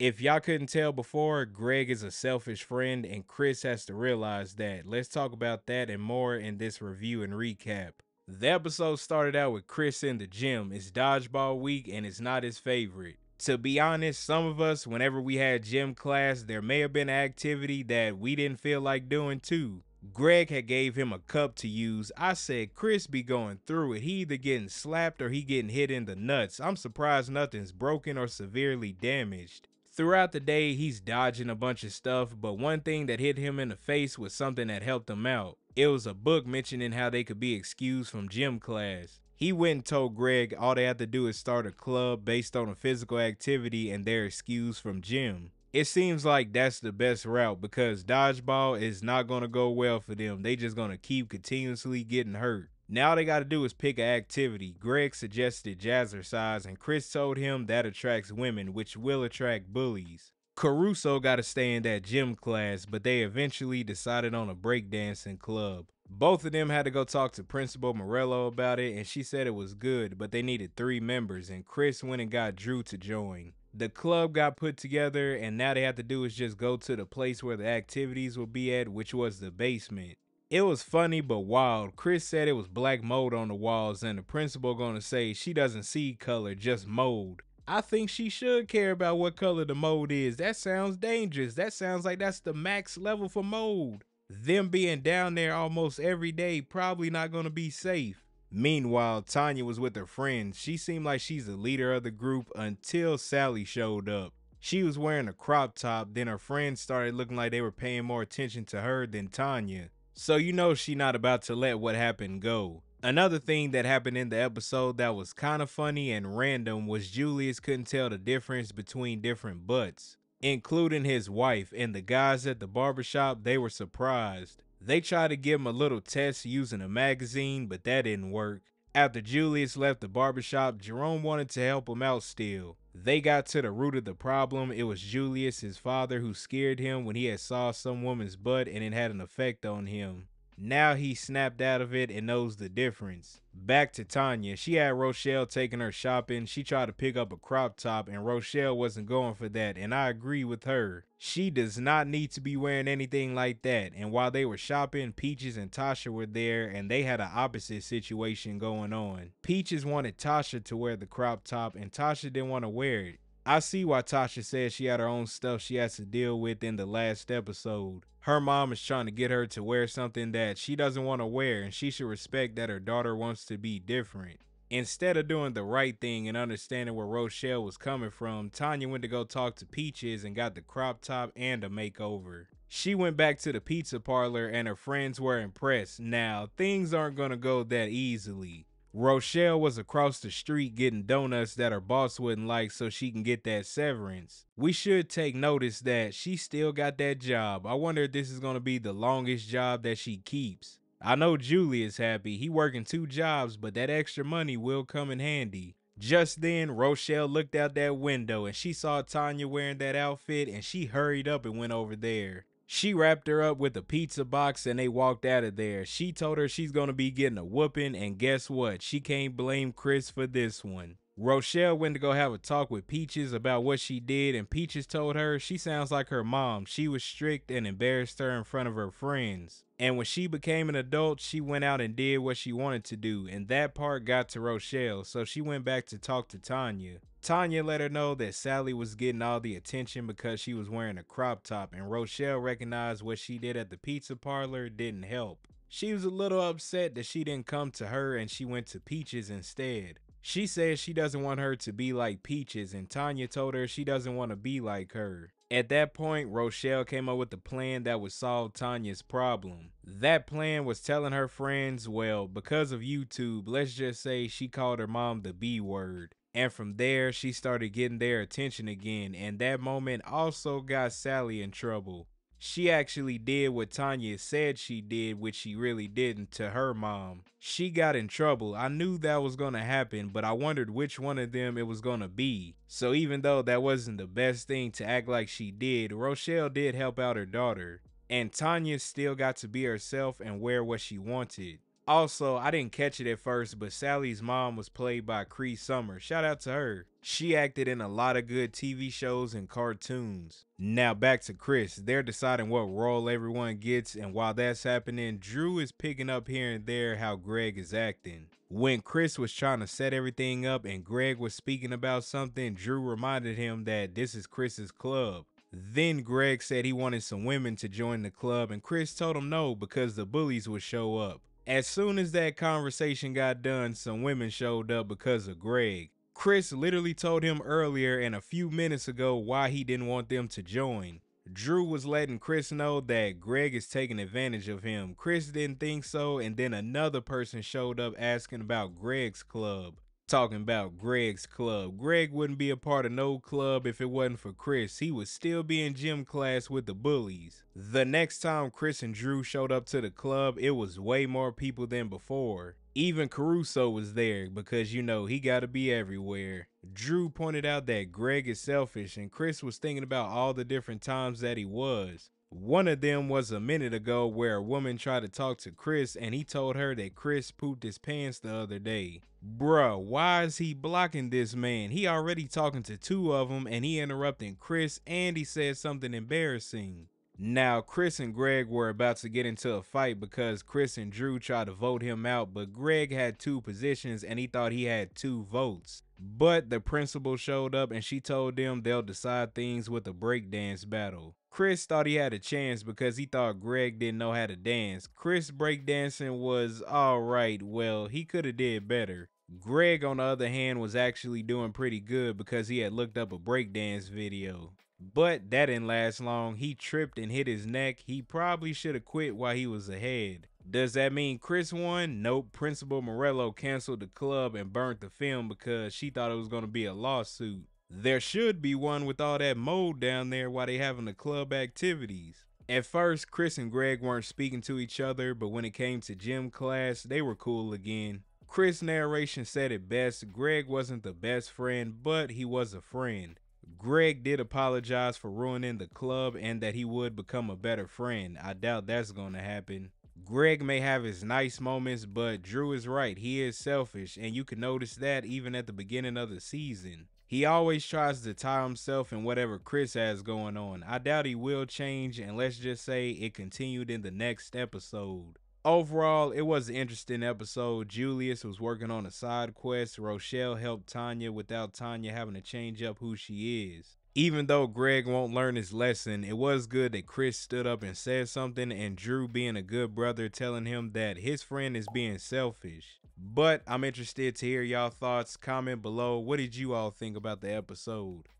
If y'all couldn't tell before, Greg is a selfish friend and Chris has to realize that. Let's talk about that and more in this review and recap. The episode started out with Chris in the gym. It's dodgeball week and it's not his favorite. To be honest, some of us, whenever we had gym class, there may have been an activity that we didn't feel like doing too. Greg had gave him a cup to use. I said, Chris be going through it. He either getting slapped or he getting hit in the nuts. I'm surprised nothing's broken or severely damaged. Throughout the day, he's dodging a bunch of stuff, but one thing that hit him in the face was something that helped him out. It was a book mentioning how they could be excused from gym class. He went and told Greg all they have to do is start a club based on a physical activity and they're excused from gym. It seems like that's the best route because dodgeball is not going to go well for them. They just going to keep continuously getting hurt. Now they got to do is pick an activity. Greg suggested jazzercise and Chris told him that attracts women, which will attract bullies. Caruso got to stay in that gym class, but they eventually decided on a breakdancing club. Both of them had to go talk to Principal Morello about it, and she said it was good, but they needed 3 members, and Chris went and got Drew to join. The club got put together, and now they have to do is just go to the place where the activities will be at, which was the basement. It was funny but wild. Chris said it was black mold on the walls, and the principal gonna say she doesn't see color, just mold. I think she should care about what color the mold is. That sounds dangerous. That sounds like that's the max level for mold. Them being down there almost every day probably not gonna be safe. Meanwhile, Tanya was with her friends. She seemed like she's the leader of the group until Sally showed up. She was wearing a crop top, then her friends started looking like they were paying more attention to her than Tanya. So you know she not about to let what happened go. Another thing that happened in the episode that was kind of funny and random was Julius couldn't tell the difference between different butts, including his wife, and the guys at the barbershop, they were surprised. They tried to give him a little test using a magazine, but that didn't work. After Julius left the barbershop, Jerome wanted to help him out still. They got to the root of the problem. It was Julius, his father, who scared him when he had saw some woman's butt and it had an effect on him. Now he snapped out of it and knows the difference. Back to Tanya. She had Rochelle taking her shopping. She tried to pick up a crop top and Rochelle wasn't going for that, and I agree with her. She does not need to be wearing anything like that. And while they were shopping, Peaches and Tasha were there and they had an opposite situation going on. Peaches wanted Tasha to wear the crop top and Tasha didn't want to wear it. I see why Tasha said she had her own stuff she has to deal with in the last episode. Her mom is trying to get her to wear something that she doesn't want to wear, and she should respect that her daughter wants to be different. Instead of doing the right thing and understanding where Rochelle was coming from, Tanya went to go talk to Peaches and got the crop top and a makeover. She went back to the pizza parlor and her friends were impressed. Now, things aren't gonna go that easily. Rochelle was across the street getting donuts that her boss wouldn't like so she can get that severance. We should take notice that she still got that job. I wonder if this is going to be the longest job that she keeps. I know Julie is happy. He working 2 jobs, but that extra money will come in handy. Just then, Rochelle looked out that window and she saw Tanya wearing that outfit and she hurried up and went over there. She wrapped her up with a pizza box and they walked out of there. She told her she's going to be getting a whooping, and guess what? She can't blame Chris for this one. Rochelle went to go have a talk with Peaches about what she did, and Peaches told her she sounds like her mom. She was strict and embarrassed her in front of her friends. And when she became an adult, she went out and did what she wanted to do, and that part got to Rochelle, so she went back to talk to Tanya. Tanya let her know that Sally was getting all the attention because she was wearing a crop top, and Rochelle recognized what she did at the pizza parlor didn't help. She was a little upset that she didn't come to her and she went to Peaches instead. She says she doesn't want her to be like Peaches, and Tanya told her she doesn't want to be like her. At that point, Rochelle came up with a plan that would solve Tanya's problem. That plan was telling her friends, well, because of YouTube, let's just say she called her mom the B word. And from there, she started getting their attention again, and that moment also got Sally in trouble. She actually did what Tanya said she did, which she really didn't, to her mom. She got in trouble. I knew that was gonna happen, but I wondered which one of them it was gonna be. So even though that wasn't the best thing to act like she did, Rochelle did help out her daughter. And Tanya still got to be herself and wear what she wanted. Also, I didn't catch it at first, but Sally's mom was played by Cree Summer. Shout out to her. She acted in a lot of good TV shows and cartoons. Now back to Chris. They're deciding what role everyone gets, and while that's happening, Drew is picking up here and there how Greg is acting. When Chris was trying to set everything up and Greg was speaking about something, Drew reminded him that this is Chris's club. Then Greg said he wanted some women to join the club, and Chris told him no because the bullies would show up. As soon as that conversation got done, some women showed up because of Greg. Chris literally told him earlier and a few minutes ago why he didn't want them to join. Drew was letting Chris know that Greg is taking advantage of him. Chris didn't think so, and then another person showed up asking about Greg's club. Talking about Greg's club. Greg wouldn't be a part of no club if it wasn't for Chris. He would still be in gym class with the bullies. The next time Chris and Drew showed up to the club, it was way more people than before. Even Caruso was there because, you know, he gotta be everywhere. Drew pointed out that Greg is selfish, and Chris was thinking about all the different times that he was. One of them was a minute ago where a woman tried to talk to Chris and he told her that Chris pooped his pants the other day. Bruh, why is he blocking this man? He already talking to two of them and he interrupting Chris and he said something embarrassing. Now, Chris and Greg were about to get into a fight because Chris and Drew tried to vote him out, but Greg had two positions and he thought he had two votes. But the principal showed up and she told them they'll decide things with a breakdance battle. Chris thought he had a chance because he thought Greg didn't know how to dance. Chris breakdancing was alright, well, he could have did better. Greg, on the other hand, was actually doing pretty good because he had looked up a breakdance video. But that didn't last long. He tripped and hit his neck. He probably should have quit while he was ahead. Does that mean Chris won? Nope. Principal Morello canceled the club and burnt the film because she thought it was going to be a lawsuit. There should be one with all that mold down there while they having the club activities. At first, Chris and Greg weren't speaking to each other, but when it came to gym class, they were cool again. Chris' narration said it best. Greg wasn't the best friend, but he was a friend. Greg did apologize for ruining the club and that he would become a better friend. I doubt that's gonna happen. Greg may have his nice moments, but Drew is right. He is selfish, and you can notice that even at the beginning of the season. He always tries to tie himself in whatever Chris has going on. I doubt he will change, and let's just say it continued in the next episode. Overall, it was an interesting episode. Julius was working on a side quest. Rochelle helped Tanya without Tanya having to change up who she is. Even though Greg won't learn his lesson, it was good that Chris stood up and said something, and Drew being a good brother telling him that his friend is being selfish. But I'm interested to hear y'all thoughts. Comment below. What did you all think about the episode?